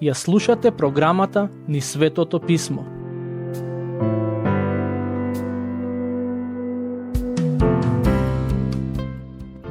Ја слушате програмата Низ Светото Писмо.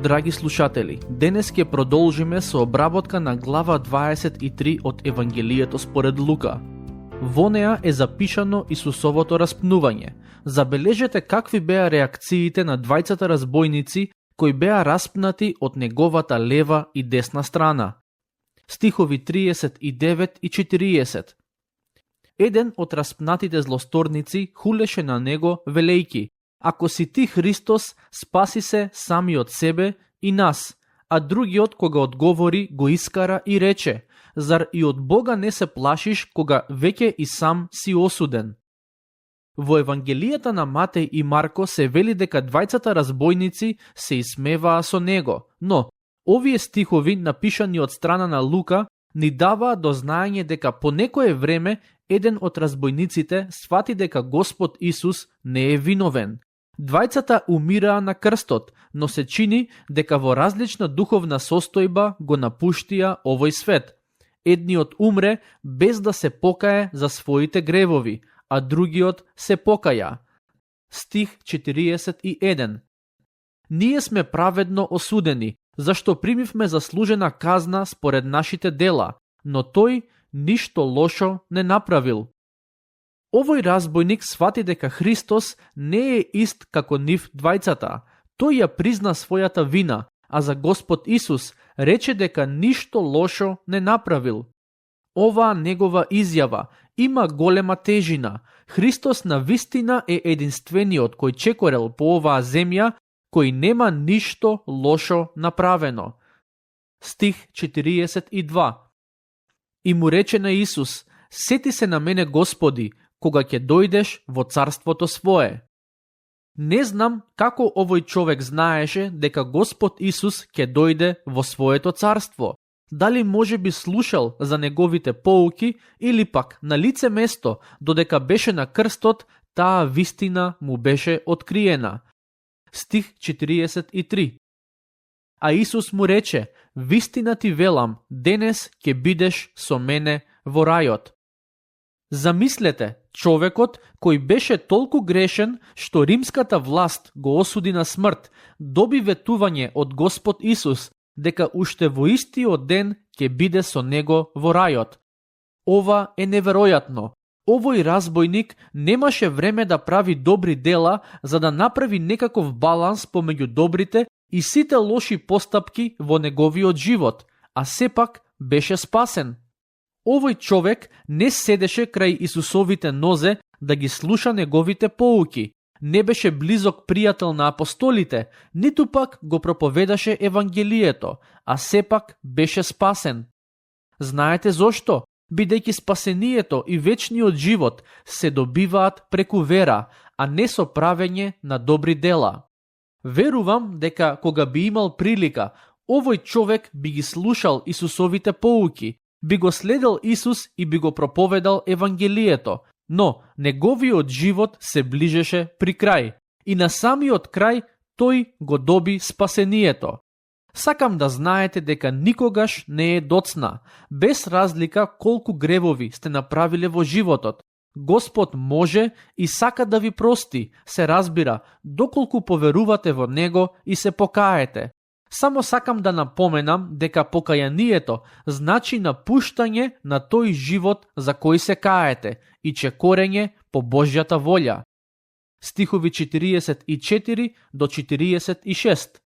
Драги слушатели, денес ќе продолжиме со обработка на глава 23 од Евангелието според Лука. Во неа е запишано Исусовото распнување. Забележете какви беа реакциите на двајцата разбойници кои беа распнати од неговата лева и десна страна. Стихови 39 и 40. Еден од распнатите злосторници хулеше на него велејки: "Ако си ти Христос, спаси се сами од себе и нас." А другиот кога одговори го искара и рече: "Зар и од Бога не се плашиш кога веќе и сам си осуден?" Во Евангелијата на Матеј и Марко се вели дека двајцата разбойници се исмеваа со него, но овие стихови, напишани од страна на Лука, ни даваат до знаење дека по некое време еден од разбойниците свати дека Господ Исус не е виновен. Двајцата умираа на крстот, но се чини дека во различна духовна состојба го напуштија овој свет. Едниот умре без да се покае за своите гревови, а другиот се покаја. Стих 41. Ние сме праведно осудени, зашто примивме заслужена казна според нашите дела, но тој ништо лошо не направил. Овој разбойник свати дека Христос не е ист како нив двајцата. Тој ја призна својата вина, а за Господ Исус рече дека ништо лошо не направил. Оваа негова изјава има голема тежина. Христос на вистина е единствениот кој чекорел по оваа земја, кој нема ништо лошо направено. Стих 42. И му рече на Исус: "Сети се на мене, Господи, кога ќе дојдеш во царството свое." Не знам како овој човек знаеше дека Господ Исус ќе дојде во своето царство. Дали може би слушал за неговите поуки или пак на лице место, додека беше на крстот, таа вистина му беше откриена. Стих 43. А Исус му рече: "Вистина ти велам, денес ќе бидеш со мене во рајот." Замислете, човекот кој беше толку грешен што римската власт го осуди на смрт, доби ветување од Господ Исус дека уште во истиот ден ќе биде со него во рајот. Ова е неверојатно. Овој разбойник немаше време да прави добри дела за да направи некаков баланс помеѓу добрите и сите лоши постапки во неговиот живот, а сепак беше спасен. Овој човек не седеше крај Исусовите нозе да ги слуша неговите поуки, не беше близок пријател на апостолите, ниту пак го проповедаше Евангелието, а сепак беше спасен. Знаете зошто? Бидејќи спасението и вечниот живот се добиваат преку вера, а не со правење на добри дела. Верувам дека кога би имал прилика, овој човек би ги слушал Исусовите поуки, би го следел Исус и би го проповедал Евангелието, но неговиот живот се ближеше при крај и на самиот крај тој го доби спасението. Сакам да знаете дека никогаш не е доцна, без разлика колку гревови сте направиле во животот. Господ може и сака да ви прости, се разбира, доколку поверувате во Него и се покаете. Само сакам да напоменам дека покајанието значи напуштање на тој живот за кој се каете и чекорење по Божјата волја. Стихови 44 до 46.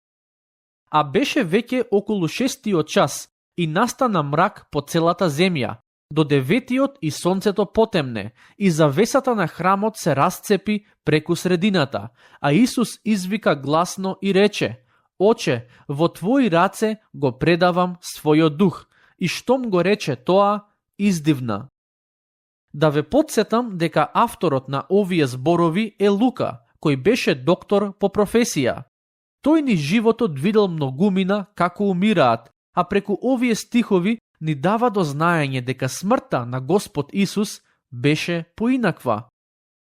А беше веќе околу 6 час и настана мрак по целата земја. До 9 и сонцето потемне и завесата на храмот се расцепи преку средината, а Исус извика гласно и рече: "Оче, во Твои раце го предавам својот дух." И штом го рече тоа, издивна. Да ве потсетам дека авторот на овие зборови е Лука, кој беше доктор по професија. Тој ни животот видел многумина како умираат, а преку овие стихови ни дава до знаење дека смртта на Господ Исус беше поинаква.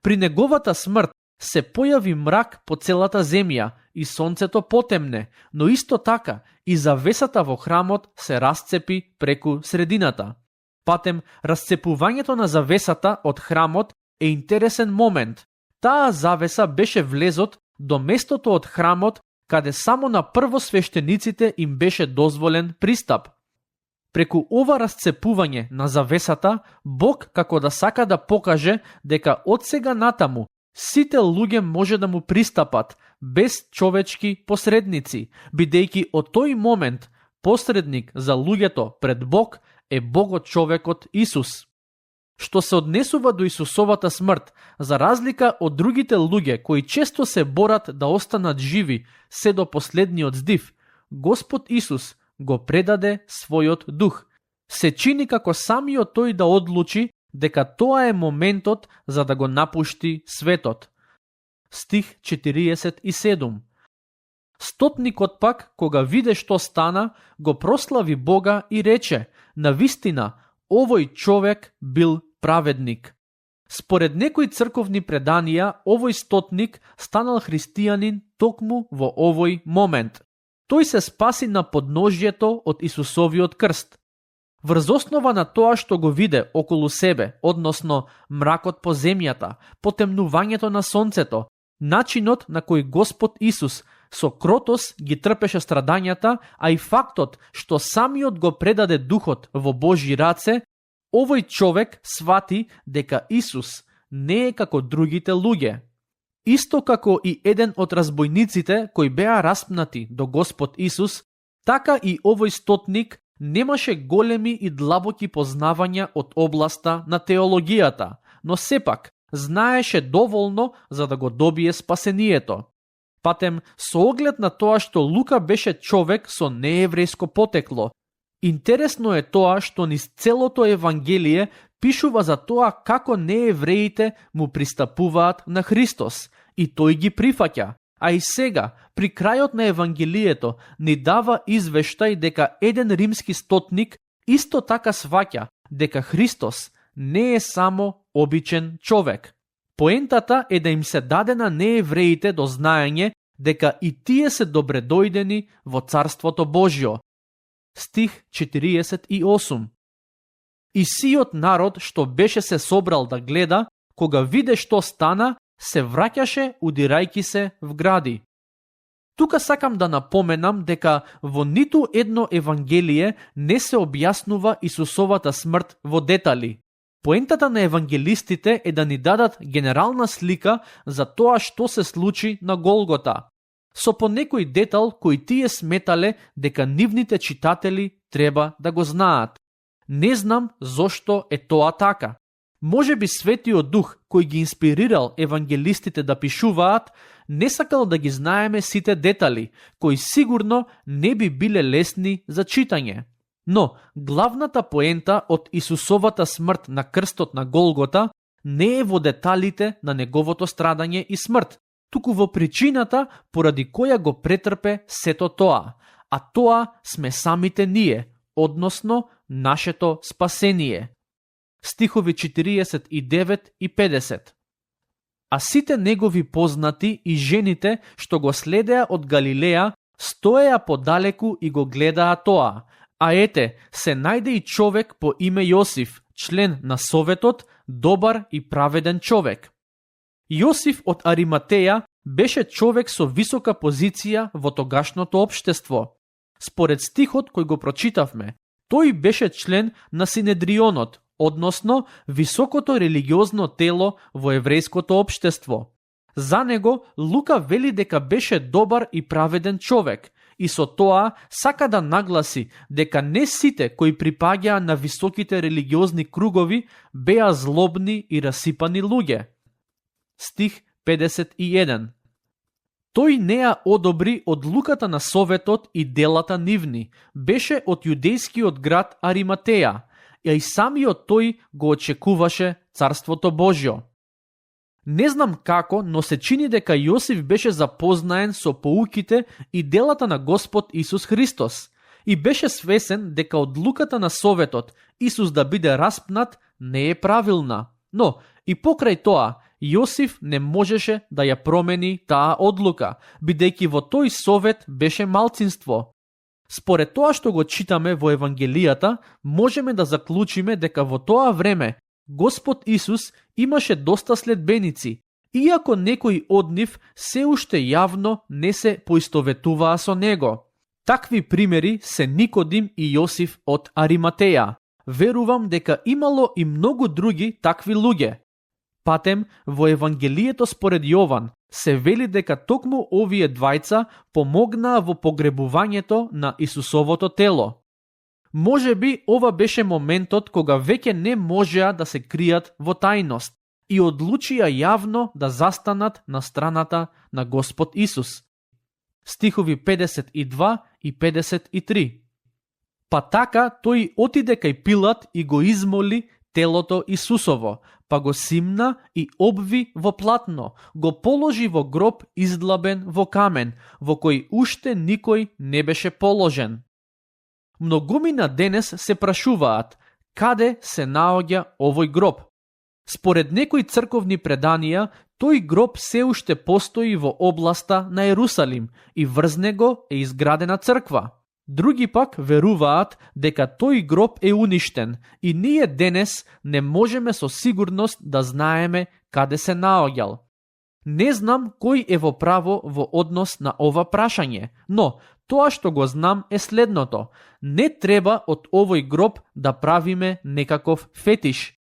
При неговата смрт Се појави мрак по целата земја и сонцето потемне, но исто така и завесата во храмот се расцепи преку средината. Патем, расцепувањето на завесата од храмот е интересен момент. Таа завеса беше влезот до местото од храмот каде само на првосвештениците им беше дозволен пристап. Преку ова расцепување на завесата, Бог како да сака да покаже дека од сега натаму сите луѓе може да му пристапат без човечки посредници, бидејќи од тој момент посредник за луѓето пред Бог е Богот човекот Исус. Што се однесува до Исусовата смрт, за разлика од другите луѓе кои често се борат да останат живи се до последниот здив, Господ Исус го предаде својот дух. Се чини како самиот тој да одлучи дека тоа е моментот за да го напушти светот. Стих 47. Стотникот пак, кога виде што стана, го прослави Бога и рече: навистина, овој човек бил праведник. Според некои црковни преданија, овој стотник станал христијанин токму во овој момент. Тој се спаси на подножјето од Исусовиот крст. Врз основа на тоа што го виде околу себе, односно мракот по земјата, потемнувањето на сонцето, начинот на кој Господ Исус со кротост ги трпеше страдањата, а и фактот што самиот го предаде духот во Божји раце, овој човек свати дека Исус не е како другите луѓе. Исто како и еден од разбойниците кои беа распнати до Господ Исус, така и овој стотник немаше големи и длабоки познавања од областа на теологијата, но сепак знаеше доволно за да го добие спасението. Патем, со оглед на тоа што Лука беше човек со нееврејско потекло, интересно е тоа што низ целото Евангелие пишува за тоа како неевреите му пристапуваат на Христос и тој ги прифаќа, а и сега, при крајот на Евангелието, ни дава извештај дека еден римски стотник исто така сваќа дека Христос не е само обичен човек. Поентата е да им се даде на неевреите до знаење дека и тие се добредојдени во Царството Божјо. Стих 48. И сиот народ што беше се собрал да гледа, кога виде што стана, се враќаше удирајки се в гради. Тука сакам да напоменам дека во ниту едно Евангелие не се објаснува Исусовата смрт во детали. Поентата на евангелистите е да ни дадат генерална слика за тоа што се случи на Голгота, со по некој детал кој тие сметале дека нивните читатели треба да го знаат. Не знам зошто е тоа така. Може би Светиот Дух, кој ги инспирирал евангелистите да пишуваат, не сакал да ги знаеме сите детали, кои сигурно не би биле лесни за читање. Но главната поента од Исусовата смрт на крстот на Голгота не е во деталите на неговото страдање и смрт, туку во причината поради која го претрпе сето тоа, а тоа сме самите ние, односно нашето спасение. Стихови 49 и 50. А сите негови познати и жените што го следеа од Галилеја стоеа подалеку и го гледаа тоа. А ете, се најде и човек по име Јосиф, член на Советот, добар и праведен човек. Јосиф од Ариматеја беше човек со висока позиција во тогашното општество. Според стихот кој го прочитавме, тој беше член на Синедрионот, односно високото религиозно тело во еврејското општество. За него Лука вели дека беше добар и праведен човек, и со тоа сака да нагласи дека не сите кои припаѓаа на високите религиозни кругови беа злобни и расипани луѓе. Стих 51. Тој не ја одобри одлуката на Советот и делата нивни, беше од јудејскиот град Ариматеја, а и самиот тој го очекуваше Царството Божјо. Не знам како, но се чини дека Јосиф беше запознаен со поуките и делата на Господ Исус Христос и беше свесен дека одлуката на Советот Исус да биде распнат не е правилна. Но и покрај тоа, Јосиф не можеше да ја промени таа одлука, бидејќи во тој совет беше малцинство. Според тоа што го читаме во Евангелијата, можеме да заклучиме дека во тоа време Господ Исус имаше доста следбеници, иако некои од нив се уште јавно не се поистоветуваа со него. Такви примери се Никодим и Јосиф од Ариматеја. Верувам дека имало и многу други такви луѓе. Патем, во Евангелието според Јован се вели дека токму овие двајца помогнаа во погребувањето на Исусовото тело. Може би ова беше моментот кога веќе не можеа да се кријат во тајност и одлучија јавно да застанат на страната на Господ Исус. Стихови 52 и 53. Па така тој отиде кај Пилат и го измоли телото Исусово, па го симна и обви во платно, го положи во гроб издлабен во камен, во кој уште никој не беше положен. Многумина денес се прашуваат каде се наоѓа овој гроб. Според некои црковни преданија, тој гроб се уште постои во областа на Ерусалим и врз него е изградена црква. Други пак веруваат дека тој гроб е уништен и ние денес не можеме со сигурност да знаеме каде се наоѓал. Не знам кој е во право во однос на ова прашање, но тоа што го знам е следното. Не треба од овој гроб да правиме некаков фетиш.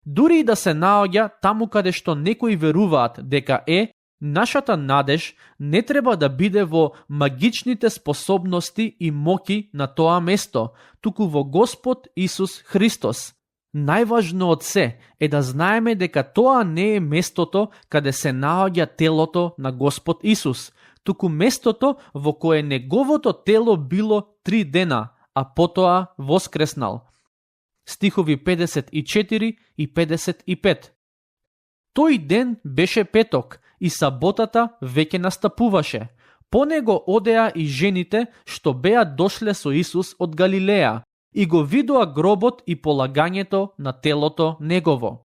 Дури и да се наоѓа таму каде што некои веруваат дека е, нашата надеж не треба да биде во магичните способности и моки на тоа место, туку во Господ Исус Христос. Најважно од се е да знаеме дека тоа не е местото каде се наоѓа телото на Господ Исус, туку местото во кое неговото тело било 3 дена, а потоа воскреснал. Стихови 54 и 55. Тој ден беше петок и саботата веќе настапуваше. По него одеа и жените што беа дошле со Исус од Галилеја и го видоа гробот и полагањето на телото негово.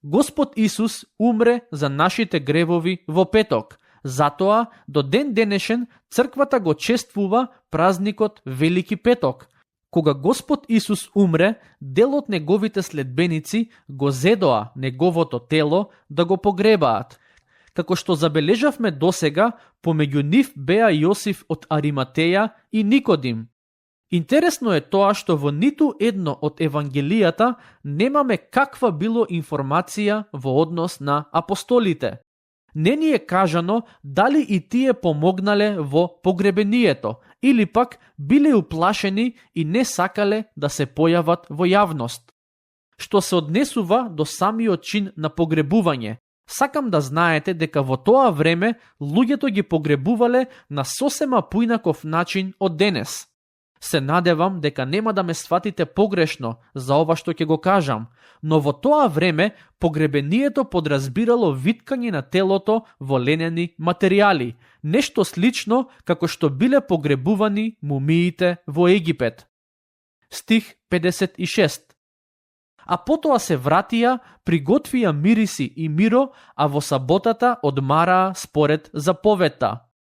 Господ Исус умре за нашите гревови во петок, затоа до ден денешен црквата го чествува празникот Велики петок. Кога Господ Исус умре, дел од неговите следбеници го зедоа неговото тело да го погребаат. Како што забележавме досега, помеѓу нив беа Јосиф од Ариматеја и Никодим. Интересно е тоа што во ниту едно од Евангелијата немаме каква било информација во однос на апостолите. Не ни е кажано дали и тие помогнале во погребението, или пак биле уплашени и не сакале да се појават во јавност. Што се однесува до самиот чин на погребување, сакам да знаете дека во тоа време луѓето ги погребувале на сосема поинаков начин од денес. Се надевам дека нема да ме сватите погрешно за ова што ќе го кажам, но во тоа време погребението подразбирало виткање на телото во ленени материјали, нешто слично како што биле погребувани мумиите во Египет. Стих 56. А потоа се вратија, приготвија мириси и миро, а во саботата одмараа според заповедта.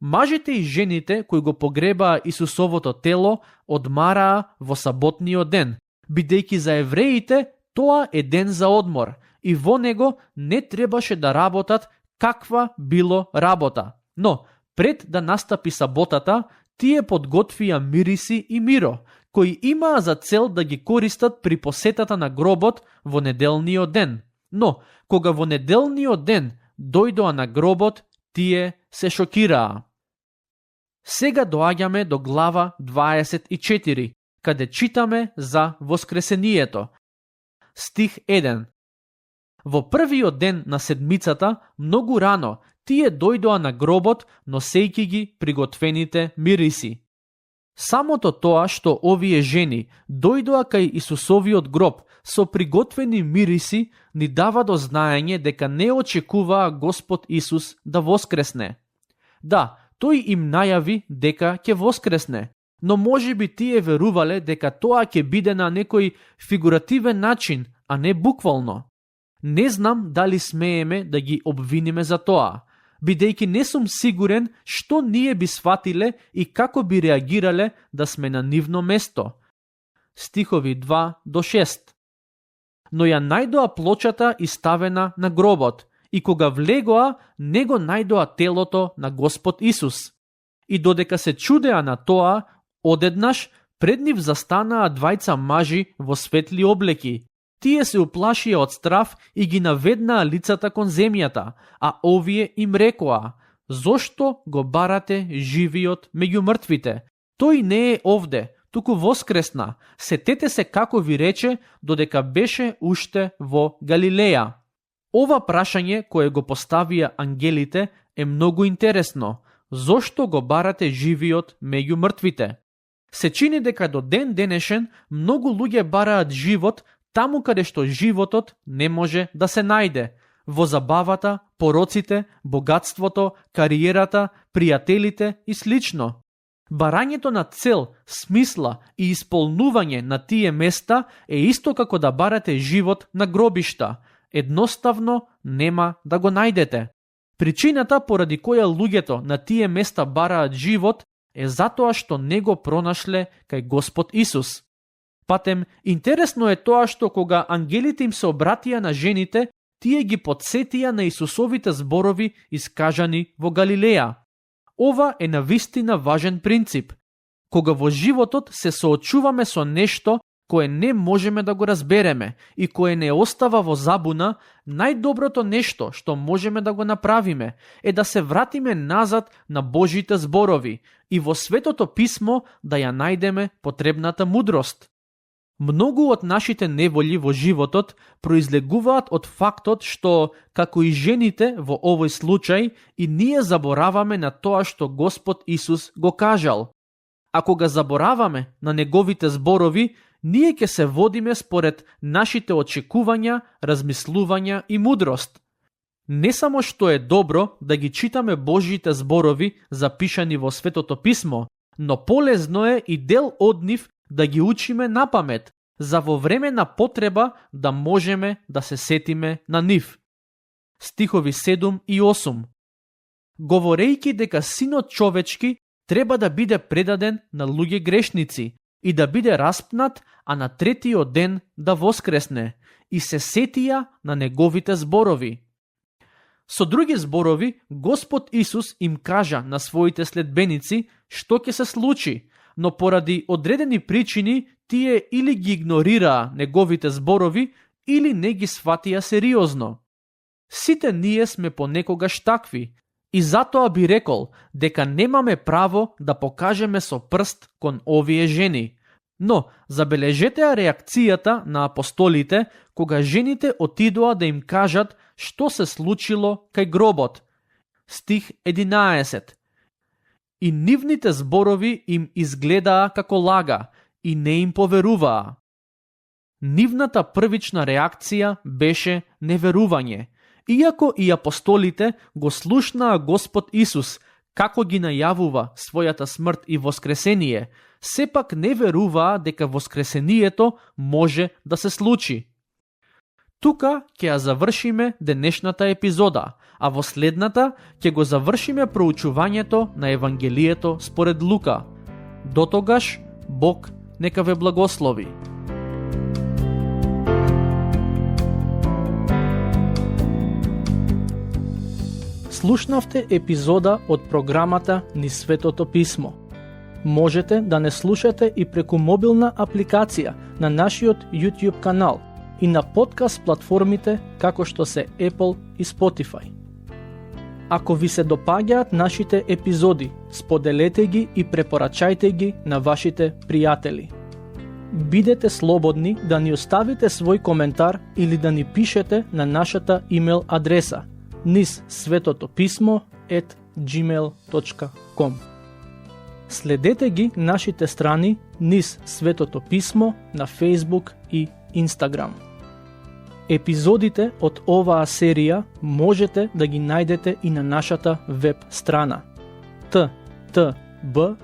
Мажите и жените кои го погребаа Исусовото тело одмараа во саботниот ден, бидејќи за евреите тоа е ден за одмор и во него не требаше да работат каква било работа. Но, пред да настапи саботата, тие подготвија мириси и миро, кои имаа за цел да ги користат при посетата на гробот во неделниот ден. Но, кога во неделниот ден дојдоа на гробот, тие се шокираа. Сега доаѓаме до глава 24, каде читаме за воскресението. Стих 1. Во првиот ден на седмицата, многу рано, тие дојдоа на гробот, носејќи ги приготвените мириси. Самото тоа што овие жени дојдоа кај Исусовиот гроб со приготвени мириси ни дава до знаење дека не очекуваа Господ Исус да воскресне. Да, тој им најави дека ќе воскресне, но може би тие верувале дека тоа ќе биде на некој фигуративен начин, а не буквално. Не знам дали смееме да ги обвиниме за тоа, бидејќи не сум сигурен што ние би сватиле и како би реагирале да сме на нивно место. Стихови 2 до 6. Но ја најдоа плочата и ставена на гробот, и кога влегоа, не го најдоа телото на Господ Исус. И додека се чудеа на тоа, одеднаш пред нив застанаа двајца мажи во светли облеки. Тие се уплашија од страв и ги наведнаа лицата кон земјата, а овие им рекоа: зошто го барате живиот меѓу мртвите? Тој не е овде, туку воскресна. Сетете се како ви рече додека беше уште во Галилеја. Ова прашање кое го поставија ангелите е многу интересно. Зошто го барате живиот меѓу мртвите? Се чини дека до ден денешен многу луѓе бараат живот таму каде што животот не може да се најде. Во забавата, пороците, богатството, кариерата, пријателите и слично. Барањето на цел, смисла и исполнување на тие места е исто како да барате живот на гробишта. Едноставно нема да го најдете. Причината поради која луѓето на тие места бараат живот е затоа што не го пронашле кај Господ Исус. Патем, интересно е тоа што кога ангелите им се обратија на жените, тие ги подсетија на Исусовите зборови искажани во Галилеја. Ова е навистина важен принцип. Кога во животот се соочуваме со нешто кое не можеме да го разбереме и кое не остава во забуна, најдоброто нешто што можеме да го направиме е да се вратиме назад на Божите зборови и во Светото Писмо да ја најдеме потребната мудрост. Многу од нашите неволји во животот произлегуваат од фактот што, како и жените во овој случај, и ние забораваме на тоа што Господ Исус го кажал. А кога забораваме на неговите зборови, ние ќе се водиме според нашите очекувања, размислувања и мудрост. Не само што е добро да ги читаме Божите зборови запишани во Светото Писмо, но полезно е и дел од нив да ги учиме напамет, за во време на потреба да можеме да се сетиме на нив. Стихови 7 и 8. Говорејќи дека Синот човечки треба да биде предаден на луѓе грешници и да биде распнат, а на третиот ден да воскресне, и се сетија на неговите зборови. Со други зборови, Господ Исус им кажа на своите следбеници што ќе се случи, но поради одредени причини тие или ги игнорираа неговите зборови, или не ги сватија сериозно. Сите ние сме понекогаш такви, и затоа би рекол дека немаме право да покажеме со прст кон овие жени. Но забележете реакцијата на апостолите кога жените отидоа да им кажат што се случило кај гробот. Стих 11. И нивните зборови им изгледаа како лага и не им поверуваа. Нивната првична реакција беше неверување. Иако и апостолите го слушнаа Господ Исус како ги најавува својата смрт и воскресение, сепак не веруваа дека воскресението може да се случи. Тука ќе ја завршиме денешната епизода, а во следната ќе го завршиме проучувањето на Евангелието според Лука. Дотогаш, Бог нека ве благослови. Слушнавте епизода од програмата Низ Светото Писмо. Можете да не слушате и преку мобилна апликација на нашиот YouTube канал и на подкаст платформите како што се Apple и Spotify. Ако ви се допаѓаат нашите епизоди, споделете ги и препорачајте ги на вашите пријатели. Бидете слободни да ни оставите свој коментар или да ни пишете на нашата имейл адреса nizsvetotopисmo@gmail.com. Следете ги нашите страни Низ Светото Писмо на Facebook и Instagram. Епизодите од оваа серија можете да ги најдете и на нашата веб страна ttb.twr.org.